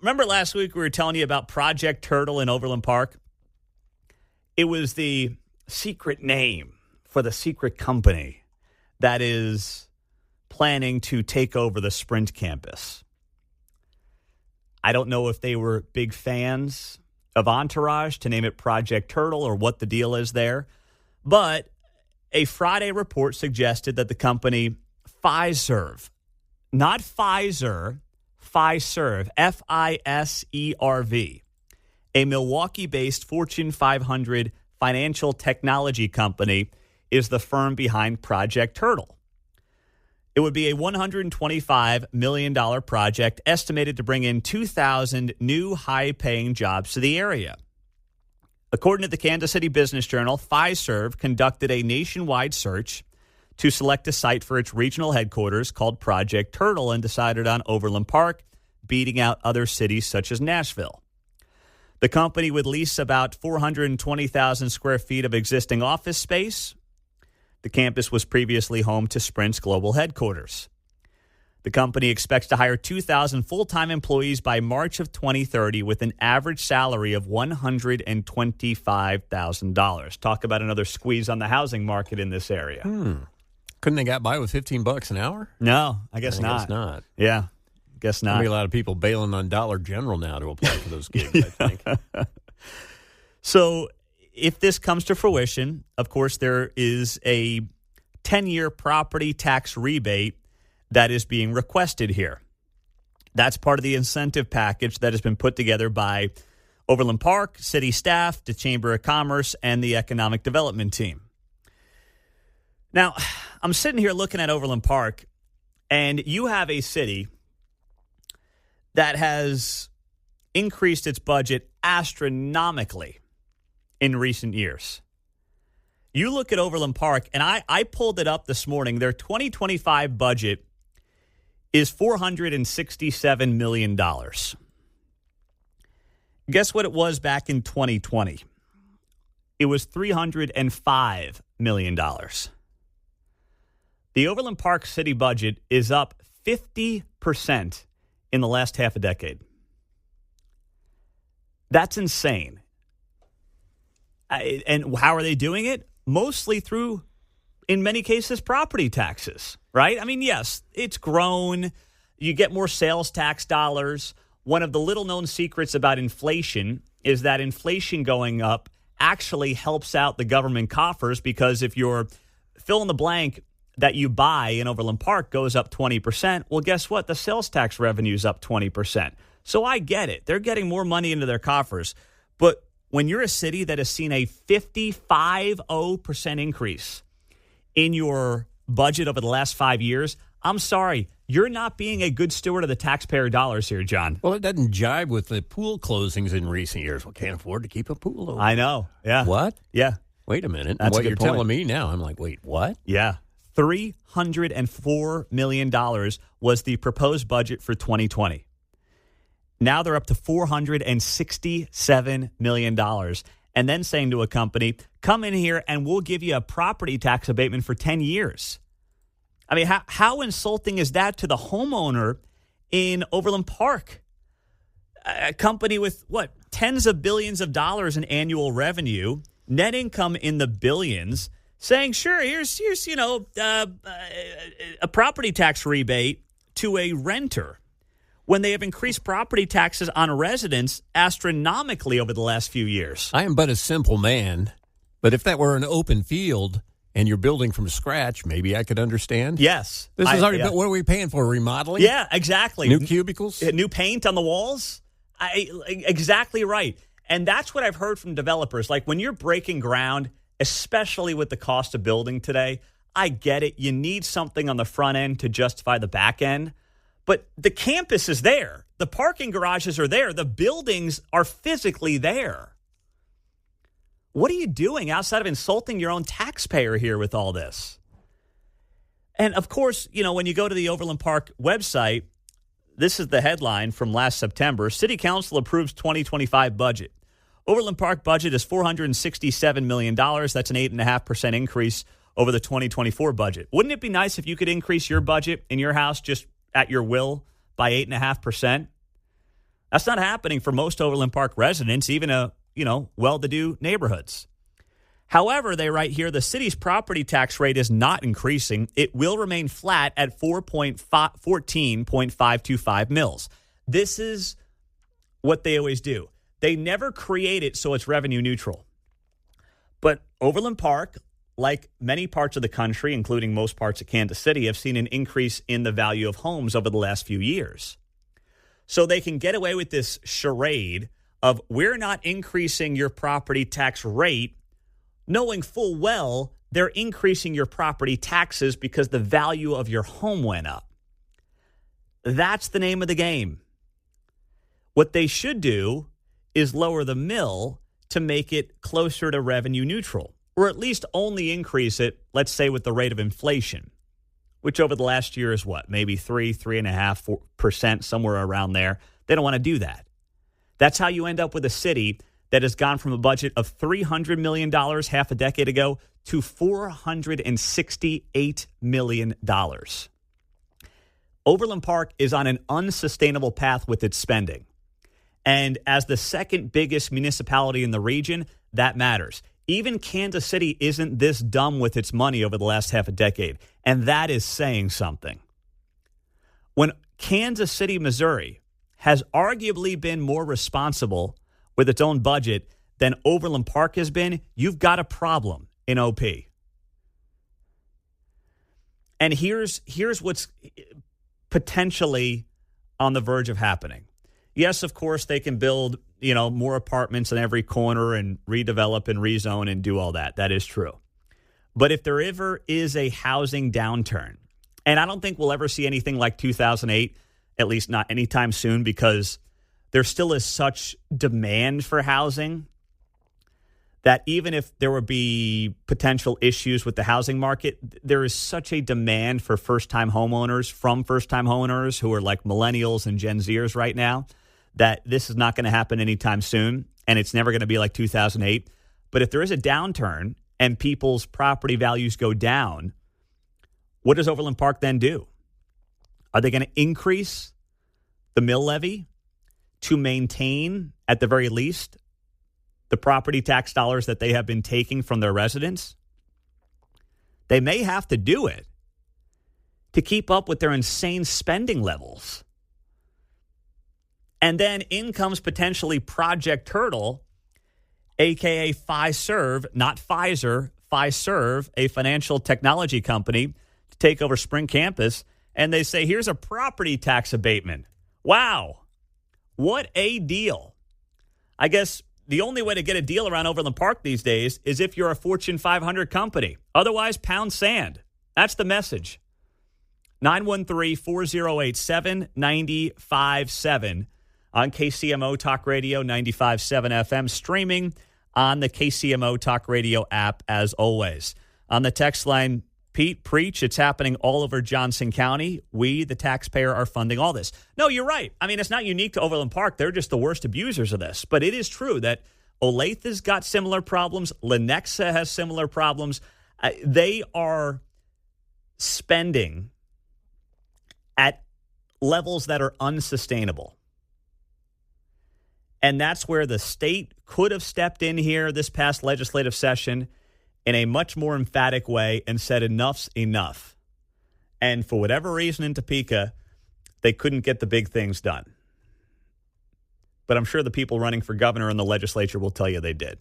remember last week we were telling you about Project Turtle in Overland Park? It was the secret name for the secret company that is planning to take over the Sprint campus. I don't know if they were big fans of Entourage to name it Project Turtle or what the deal is there, but a Friday report suggested that the company Fiserv, not Pfizer, Fiserv, Fiserv, a Milwaukee-based Fortune 500 financial technology company, is the firm behind Project Turtle. It would be a $125 million project estimated to bring in 2,000 new high-paying jobs to the area. According to the Kansas City Business Journal, Fiserv conducted a nationwide search to select a site for its regional headquarters called Project Turtle and decided on Overland Park, beating out other cities such as Nashville. The company would lease about 420,000 square feet of existing office space. The campus was previously home to Sprint's global headquarters. The company expects to hire 2,000 full-time employees by March of 2030 with an average salary of $125,000. Talk about another squeeze on the housing market in this area. Couldn't they got by with $15 an hour? No, I guess not. I guess not. Yeah, guess not. There'll be a lot of people bailing on Dollar General now to apply for those gigs, I think. So if this comes to fruition, of course, there is a 10-year property tax rebate that is being requested here. That's part of the incentive package that has been put together by Overland Park, city staff, the Chamber of Commerce, and the Economic Development team. Now, I'm sitting here looking at Overland Park, and you have a city that has increased its budget astronomically in recent years. You look at Overland Park, and I pulled it up this morning. Their 2025 budget is $467 million. Guess what it was back in 2020? It was $305 million. The Overland Park city budget is up 50% in the last half a decade. That's insane. And how are they doing it? Mostly through, in many cases, property taxes, right? I mean, yes, it's grown. You get more sales tax dollars. One of the little-known secrets about inflation is that inflation going up actually helps out the government coffers, because if your fill in the blank that you buy in Overland Park goes up 20%, well, guess what? The sales tax revenue is up 20%. So I get it. They're getting more money into their coffers. But when you're a city that has seen a 55% increase in your budget over the last 5 years, I'm sorry, you're not being a good steward of the taxpayer dollars here, John. Well, it doesn't jibe with the pool closings in recent years. We can't afford to keep a pool open. I know. Yeah. What? Yeah. Wait a minute. That's what a good you're point. telling me now, I'm like, wait, what? Yeah. $304 million was the proposed budget for 2020. Now they're up to $467 million. And then saying to a company, come in here and we'll give you a property tax abatement for 10 years. I mean, how insulting is that to the homeowner in Overland Park? A company with, tens of billions of dollars in annual revenue, net income in the billions, saying, sure, here's a property tax rebate to a renter, when they have increased property taxes on residents astronomically over the last few years. I am but a simple man, but if that were an open field and you're building from scratch, maybe I could understand. Yes. This is already, what are we paying for, remodeling? Yeah, exactly. New cubicles? New paint on the walls? Exactly right. And that's what I've heard from developers. Like when you're breaking ground, especially with the cost of building today, I get it. You need something on the front end to justify the back end. But the campus is there. The parking garages are there. The buildings are physically there. What are you doing outside of insulting your own taxpayer here with all this? And, of course, when you go to the Overland Park website, this is the headline from last September. City Council approves 2025 budget. Overland Park budget is $467 million. That's an 8.5% increase over the 2024 budget. Wouldn't it be nice if you could increase your budget in your house just at your will by 8.5%? That's not happening for most Overland Park residents, even well-to-do neighborhoods. However, they write here, the city's property tax rate is not increasing. It will remain flat at 14.525 mils. This is what they always do. They never create it so it's revenue neutral. But Overland Park, like many parts of the country, including most parts of Kansas City, have seen an increase in the value of homes over the last few years. So they can get away with this charade of we're not increasing your property tax rate, knowing full well they're increasing your property taxes because the value of your home went up. That's the name of the game. What they should do is lower the mill to make it closer to revenue neutral, or at least only increase it, let's say, with the rate of inflation, which over the last year is what, maybe 3.5%, somewhere around there. They don't want to do that. That's how you end up with a city that has gone from a budget of $300 million half a decade ago to $468 million. Overland Park is on an unsustainable path with its spending. And as the second biggest municipality in the region, that matters. Even Kansas City isn't this dumb with its money over the last half a decade. And that is saying something. When Kansas City, Missouri, has arguably been more responsible with its own budget than Overland Park has been, you've got a problem in OP. And here's what's potentially on the verge of happening. Yes, of course, they can build, more apartments in every corner and redevelop and rezone and do all that. That is true. But if there ever is a housing downturn, and I don't think we'll ever see anything like 2008, at least not anytime soon, because there still is such demand for housing that even if there would be potential issues with the housing market, there is such a demand for first-time homeowners from first-time homeowners who are like millennials and Gen Zers right now, that this is not going to happen anytime soon, and it's never going to be like 2008. But if there is a downturn and people's property values go down, what does Overland Park then do? Are they going to increase the mill levy to maintain, at the very least, the property tax dollars that they have been taking from their residents? They may have to do it to keep up with their insane spending levels. And then in comes potentially Project Turtle, a.k.a. Fiserv, not Pfizer, Fiserv, a financial technology company, to take over Spring Campus. And they say, here's a property tax abatement. Wow. What a deal. I guess the only way to get a deal around Overland Park these days is if you're a Fortune 500 company. Otherwise, pound sand. That's the message. 913-408-7957 on KCMO Talk Radio 95.7 FM, streaming on the KCMO Talk Radio app as always. On the text line, Pete, preach. It's happening all over Johnson County. We, the taxpayer, are funding all this. No, you're right. I mean, it's not unique to Overland Park. They're just the worst abusers of this. But it is true that Olathe has got similar problems. Lenexa has similar problems. They are spending at levels that are unsustainable. And that's where the state could have stepped in here this past legislative session in a much more emphatic way and said enough's enough. And for whatever reason in Topeka, they couldn't get the big things done. But I'm sure the people running for governor in the legislature will tell you they did.